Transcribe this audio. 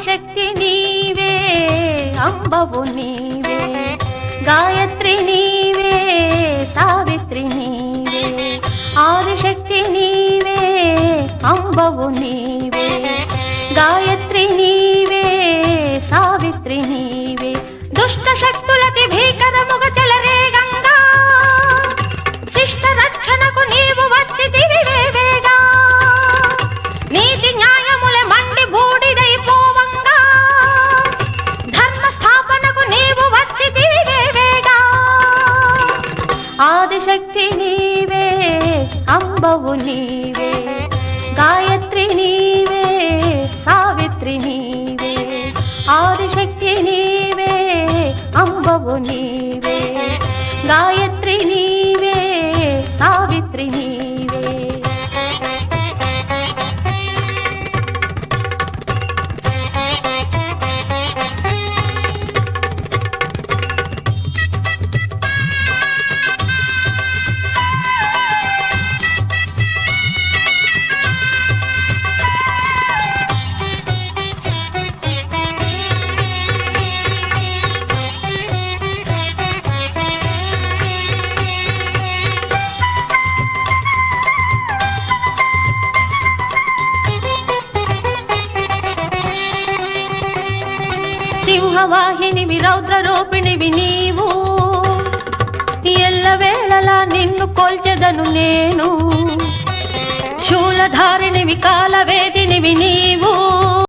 ఆదిశక్తి నీవే అంబవు నీవే గాయత్రి నీవే సావిత్రి నీవే ఆదిశక్తి నీవే అంబవు నీవే గాయత్రి నీవే సావిత్రి నీవే దుష్ట శక్తులకి భీకరముగ చెలరేగంగా శిష్ట రక్షణకు నీవు వచ్చితివి వేవేగా నీతి న్యాయములే మండి బూడిదైపోవంగా ధర్మ స్థాపనకు నీవు వచ్చితివి వేవేగా ఆదిశక్తి నీవే అంబవు నీవే గాయత్రి నీవే సావిత్రి నీవే ఆదిశక్తి నీవే అంబవు నీవే గాయత్రి నీవే సావిత్రి నీవే సింహవాహినివి రౌద్ర రూపిణివి నీవు ఎల్లవేళలా నిన్ను కొల్చెదను నేను శూలధారిణివి కాలవేదినివి నీవు